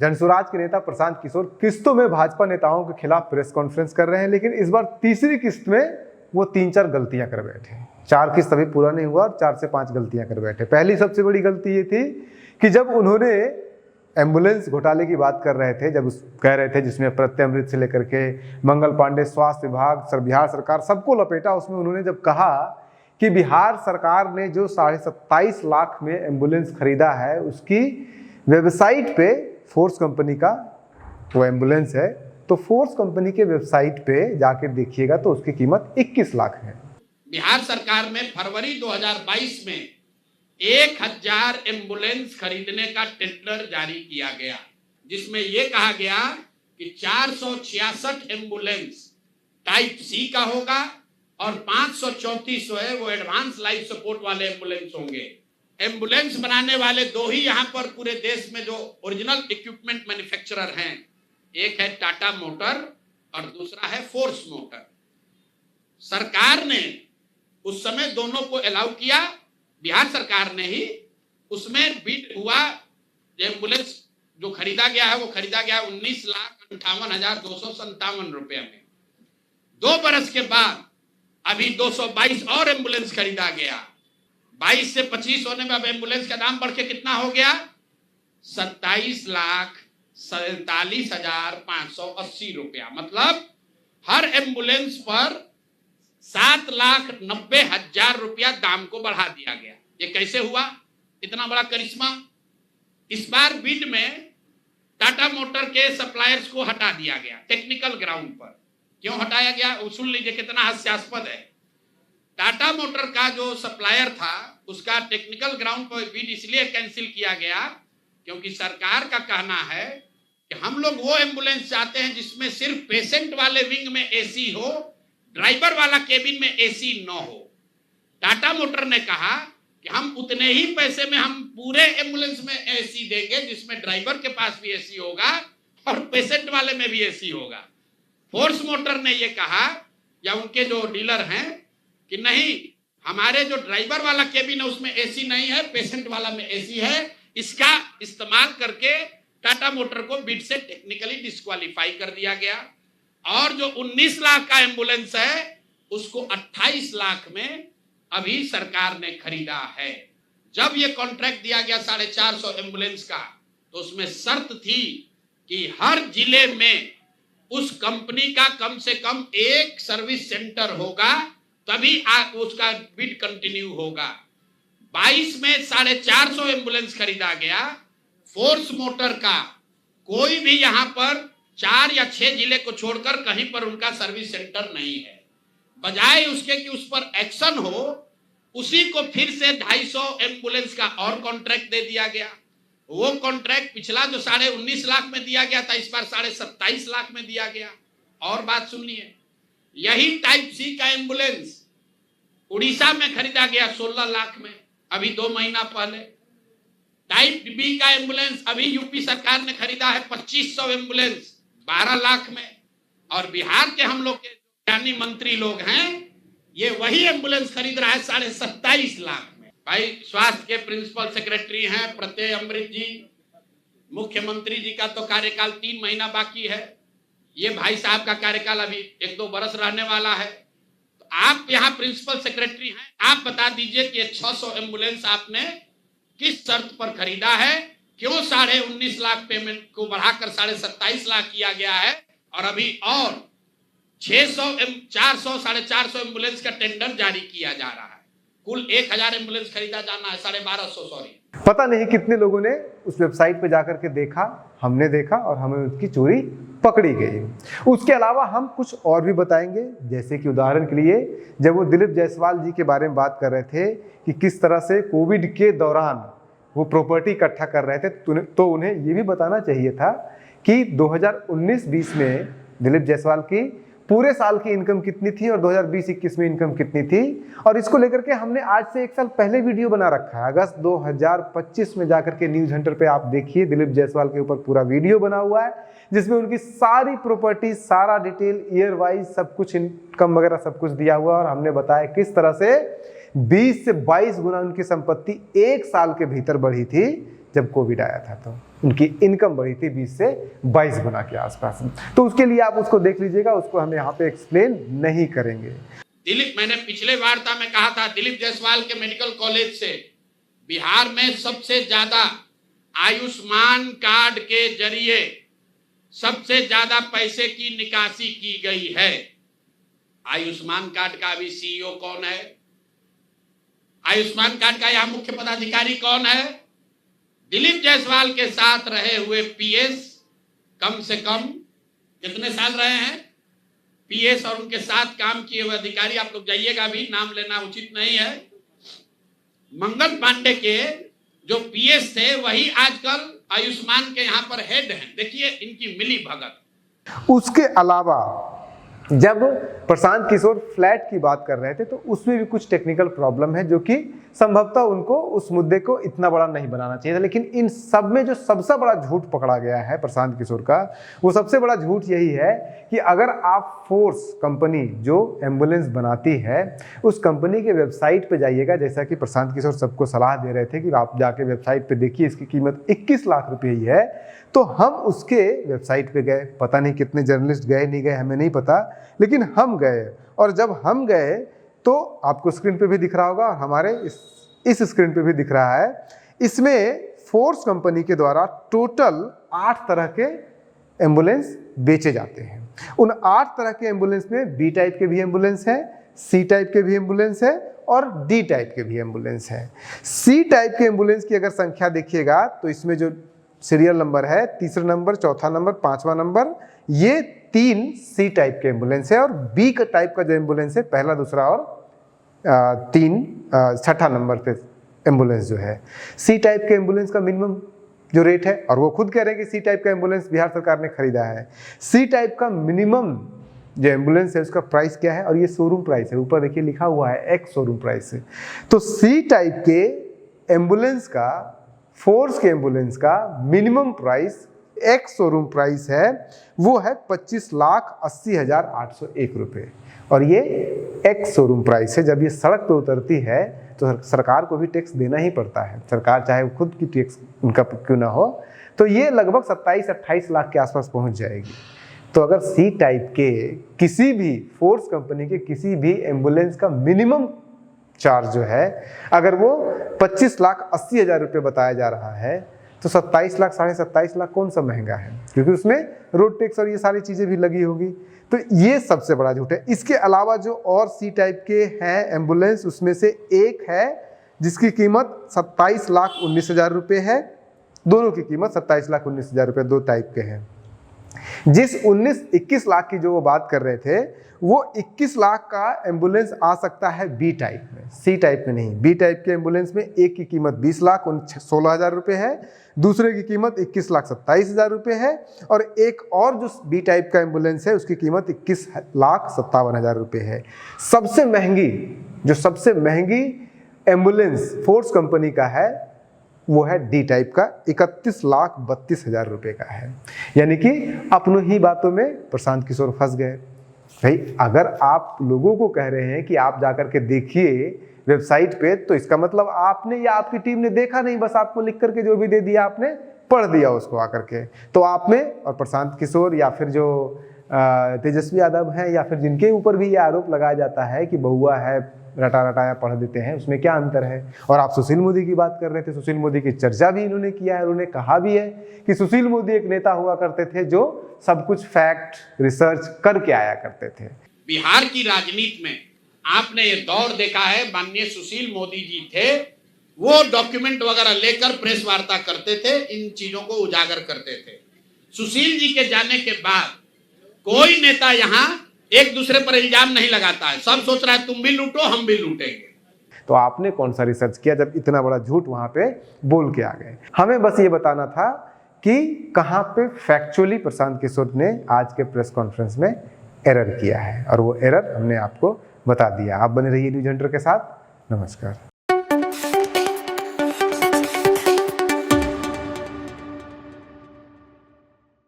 जनसुराज के नेता प्रशांत किशोर किस्तों में भाजपा नेताओं के खिलाफ प्रेस कॉन्फ्रेंस कर रहे हैं, लेकिन इस बार तीसरी किस्त में वो 3-4 गलतियां कर बैठे। 4 किस्त अभी पूरा नहीं हुआ और 4 से 5 गलतियां कर बैठे। पहली सबसे बड़ी गलती ये थी कि जब उन्होंने एम्बुलेंस घोटाले की बात कर रहे थे, जब कह रहे थे जिसमें प्रत्यमृत से लेकर के मंगल पांडे, स्वास्थ्य विभाग, बिहार सरकार सबको लपेटा, उसमें उन्होंने जब कहा कि बिहार सरकार ने जो 27.5 लाख में एम्बुलेंस खरीदा है, उसकी वेबसाइट पे फोर्स कंपनी का वो एम्बुलेंस है, तो फोर्स कंपनी के वेबसाइट पे जाके देखिएगा तो उसकी कीमत 21 लाख है। बिहार सरकार में फरवरी 2022 में 1000 एम्बुलेंस खरीदने का टेंडर जारी किया गया, जिसमें यह कहा गया कि 466 एम्बुलेंस टाइप सी का होगा और 534 जो है वो एडवांस लाइफ सपोर्ट वाले एम्बुलेंस होंगे। एम्बुलेंस बनाने वाले 2 ही यहां पर पूरे देश में जो ओरिजिनल इक्विपमेंट मैन्युफैक्चरर हैं, एक है टाटा मोटर और दूसरा है फोर्स मोटर। सरकार ने उस समय दोनों को अलाउ किया, बिहार सरकार ने ही उसमें बिड हुआ। एम्बुलेंस जो खरीदा गया है वो खरीदा गया 19,58,257 रुपए में। 2 बरस के बाद अभी 222 और एम्बुलेंस खरीदा गया। 22 से 25 होने में अब एम्बुलेंस का दाम बढ़ के कितना हो गया? 27,47,580 रुपया। मतलब हर एम्बुलेंस पर 7,90,000 रुपया दाम को बढ़ा दिया गया। ये कैसे हुआ? इतना बड़ा करिश्मा। इस बार बिड में टाटा मोटर के सप्लायर्स को हटा दिया गया टेक्निकल ग्राउंड पर। क्यों हटाया गया? सुन लीजिए कितना हास्यास्पद है। टाटा मोटर का जो सप्लायर था उसका टेक्निकल ग्राउंड पर बिड इसलिए कैंसिल किया गया क्योंकि सरकार का कहना है कि हम लोग वो एम्बुलेंस चाहते हैं जिसमें सिर्फ पेशेंट वाले विंग में एसी हो, ड्राइवर वाला केबिन में एसी न हो। टाटा मोटर ने कहा कि हम उतने ही पैसे में हम पूरे एम्बुलेंस में एसी देंगे जिसमें ड्राइवर के पास भी एसी होगा और पेशेंट वाले में भी एसी होगा। फोर्स मोटर ने यह कहा, या उनके जो डीलर हैं, कि नहीं, हमारे जो ड्राइवर वाला केबिन है उसमें एसी नहीं है, पेशेंट वाला में एसी है। इसका इस्तेमाल करके टाटा मोटर को बिड से टेक्निकली डिस्क्वालीफाई कर दिया गया और जो 19 लाख का एम्बुलेंस है उसको 28 लाख में अभी सरकार ने खरीदा है। जब ये कॉन्ट्रैक्ट दिया गया 450 एम्बुलेंस का, तो उसमें शर्त थी कि हर जिले में उस कंपनी का कम से कम एक सर्विस सेंटर होगा, तभी उसका बिड कंटिन्यू होगा। 22 में 450 एम्बुलेंस खरीदा गया। फोर्स मोटर का कोई भी यहां पर 4 या 6 जिले को छोड़कर कहीं पर उनका सर्विस सेंटर नहीं है। बजाय उसके कि उस पर एक्शन हो, उसी को फिर से 250 एम्बुलेंस का और कॉन्ट्रैक्ट दे दिया गया। वो कॉन्ट्रैक्ट पिछला जो 19.5 लाख में दिया गया था, इस बार 27.5 लाख में दिया गया। और बात सुनिए, यही टाइप सी का एम्बुलेंस उड़ीसा में खरीदा गया 16 लाख में अभी 2 महीना पहले। टाइप बी का एम्बुलेंस अभी यूपी सरकार ने खरीदा है 2500 एम्बुलेंस 12 लाख में। और बिहार के हम लोग के ज्ञानी मंत्री लोग हैं, ये वही एम्बुलेंस खरीद रहा है 27.5 लाख में। भाई, स्वास्थ्य के प्रिंसिपल सेक्रेटरी हैं प्रत्यय अमृत जी, मुख्यमंत्री जी का तो कार्यकाल 3 महीना बाकी है। ये भाई साहब का कार्यकाल अभी 1-2 बरस रहने वाला है। तो आप यहाँ प्रिंसिपल सेक्रेटरी हैं, आप बता दीजिए कि 600 एम्बुलेंस आपने किस शर्त पर खरीदा है? क्यों 19.5 लाख पेमेंट को बढ़ाकर 27.5 लाख किया गया है और अभी और 400 450 एम्बुलेंस का टेंडर जारी किया जा रहा है। कुल 1000 एम्बुलेंस खरीदा जाना है, 1250 सॉरी। पता नहीं कितने लोगों ने उस वेबसाइट पे जाकर के देखा, हमने देखा और हमें उसकी चोरी पकड़ी गई। उसके अलावा हम कुछ और भी बताएंगे, जैसे कि उदाहरण के लिए जब वो दिलीप जायसवाल जी के बारे में बात कर रहे थे कि किस तरह से कोविड के दौरान वो प्रॉपर्टी इकट्ठा कर रहे थे, तो उन्हें ये भी बताना चाहिए था कि 2019-20 में दिलीप जायसवाल की पूरे साल की इनकम कितनी थी और 2020-21 में इनकम कितनी थी। और इसको लेकर के हमने आज से 1 साल पहले वीडियो बना रखा है। अगस्त 2025 में जाकर के न्यूज हंटर पे आप देखिए, दिलीप जायसवाल के ऊपर पूरा वीडियो बना हुआ है जिसमें उनकी सारी प्रॉपर्टी, सारा डिटेल, ईयर वाइज सब कुछ, इनकम वगैरह सब कुछ दिया हुआ है। और हमने बताया किस तरह से 20 से 22 गुना उनकी संपत्ति 1 साल के भीतर बढ़ी थी जब कोविड आया था। तो उनकी इनकम बढ़ी थी 20 से 22 गुना के आसपास। तो उसके लिए आप उसको देख लीजिएगा, उसको हम यहाँ पे एक्सप्लेन नहीं करेंगे। दिलीप, मैंने पिछले वार्ता में कहा था, दिलीप जायसवाल के मेडिकल कॉलेज से बिहार में सबसे ज्यादा आयुष्मान कार्ड के जरिए सबसे ज्यादा पैसे की निकासी की गई है। आयुष्मान कार्ड का अभी सीईओ कौन है? आयुष्मान कार्ड का यहाँ मुख्य पदाधिकारी कौन है? दिलीप जायसवाल के साथ रहे हुए पीएस, कम से कम कितने साल रहे हैं पीएस, और उनके साथ काम किए हुए अधिकारी, आप लोग जाइएगा, अभी नाम लेना उचित नहीं है। मंगल पांडे के जो पीएस थे वही आजकल आयुष्मान के यहाँ पर हेड हैं। देखिए इनकी मिली भगत। उसके अलावा जब प्रशांत किशोर फ्लैट की बात कर रहे थे तो उसमें भी कुछ टेक्निकल प्रॉब्लम है, जो कि संभवतः उनको उस मुद्दे को इतना बड़ा नहीं बनाना चाहिए था। लेकिन इन सब में जो सबसे बड़ा झूठ पकड़ा गया है प्रशांत किशोर का, वो सबसे बड़ा झूठ यही है कि अगर आप फोर्स कंपनी जो एम्बुलेंस बनाती है उस कंपनी के वेबसाइट पे जाइएगा, जैसा कि प्रशांत किशोर सबको सलाह दे रहे थे कि आप जाके वेबसाइट पे देखिए, इसकी कीमत 21 लाख रुपये ही है। तो हम उसके वेबसाइट पे गए, पता नहीं कितने जर्नलिस्ट गए नहीं गए हमें नहीं पता, लेकिन हम गए। और जब हम गए तो आपको स्क्रीन पे भी दिख रहा होगा और हमारे इस स्क्रीन पे भी दिख रहा है, इसमें फोर्स कंपनी के द्वारा टोटल 8 तरह के एम्बुलेंस बेचे जाते हैं। उन 8 तरह के एम्बुलेंस में बी टाइप के भी एम्बुलेंस है, सी टाइप के भी एम्बुलेंस है और डी टाइप के भी एम्बुलेंस है। सी टाइप के एम्बुलेंस की अगर संख्या देखिएगा तो इसमें जो सीरियल नंबर है, तीसरा नंबर, चौथा नंबर, 5वां नंबर, ये 3 सी टाइप के एम्बुलेंस है। और बी का टाइप का जो एम्बुलेंस है, पहला, दूसरा और 3 छठा नंबर पे एम्बुलेंस जो है। सी टाइप के एम्बुलेंस का मिनिमम जो रेट है, और वो खुद कह रहे हैं कि सी टाइप का एम्बुलेंस बिहार सरकार ने खरीदा है। सी टाइप का मिनिमम जो एम्बुलेंस है उसका प्राइस क्या है, और ये शोरूम प्राइस है, ऊपर देखिए लिखा हुआ है एक्स शोरूम प्राइस है। तो सी टाइप के एम्बुलेंस का, फोर्स के एम्बुलेंस का minimum price ex showroom price है, वो है 25,80,801 रुपये। और ये एक्स शोरूम प्राइस है। जब ये सड़क पे उतरती है तो सरकार को भी टैक्स देना ही पड़ता है, सरकार चाहे वो खुद की टैक्स उनका क्यों ना हो, तो ये लगभग 27-28 लाख के आसपास पहुंच जाएगी। तो अगर सी टाइप के किसी भी फोर्स कंपनी के किसी भी एम्बुलेंस का मिनिमम चार्ज जो है, अगर वो 25,80,000 रुपये बताया जा रहा है, तो 27 लाख, 27.5 लाख कौन सा महंगा है, क्योंकि उसमें रोड टैक्स और ये सारी चीज़ें भी लगी होगी। तो ये सबसे बड़ा झूठ है। इसके अलावा जो और सी टाइप के हैं एम्बुलेंस, उसमें से एक है जिसकी कीमत 27,19,000 रुपये है। दोनों की कीमत 27,19,000 रुपये, 2 टाइप के हैं। जिस 19-21 लाख की जो वो बात कर रहे थे, वो 21 लाख का एम्बुलेंस आ सकता है बी टाइप में, सी टाइप में नहीं। बी टाइप के एम्बुलेंस में एक की कीमत 20,16,000 रुपये है, दूसरे की कीमत 21,27,000 रुपये है, और एक और जो बी टाइप का एम्बुलेंस है उसकी कीमत 21,57,000 रुपये है। सबसे महंगी एम्बुलेंस फोर्स कंपनी का है, वो है डी टाइप का, 31,32,000 रुपये का है। यानी कि अपनों ही बातों में प्रशांत किशोर फंस गए। भाई अगर आप लोगों को कह रहे हैं कि आप जाकर के देखिए वेबसाइट पे, तो इसका मतलब आपने या आपकी टीम ने देखा नहीं, बस आपको लिख करके जो भी दे दिया आपने पढ़ दिया उसको आकर के। तो आप में और प्रशांत किशोर या फिर जो तेजस्वी यादव हैं, या फिर जिनके ऊपर भी ये आरोप लगाया जाता है कि बहुआ है, रटा रटाया पढ़ देते हैं, उसमें क्या अंतर है। और आप सुशील मोदी की बात कर रहे थे, सुशील मोदी की चर्चा भी इन्होंने किया है। उन्होंने कहा भी है कि सुशील मोदी एक नेता हुआ करते थे जो सब कुछ फैक्ट रिसर्च करके आया करते थे। बिहार की राजनीति में आपने ये दौर देखा है, माननीय सुशील मोदी जी थे, वो डॉक्यूमेंट वगैरह लेकर प्रेस वार्ता करते थे, इन चीजों को उजागर करते थे। सुशील जी के जाने के बाद कोई नेता यहाँ एक दूसरे पर इल्जाम नहीं लगाता है, सब सोच रहा है तुम भी लूटो हम भी लूटेंगे। तो आपने कौन सा रिसर्च किया जब इतना बड़ा झूठ वहां पे बोल के आ गए। हमें बस ये बताना था कि कहां पे फैक्चुअली प्रशांत किशोर ने आज के प्रेस कॉन्फ्रेंस में एरर किया है, और वो एरर हमने आपको बता दिया। आप बने रहिए न्यूज हंटर के साथ। नमस्कार।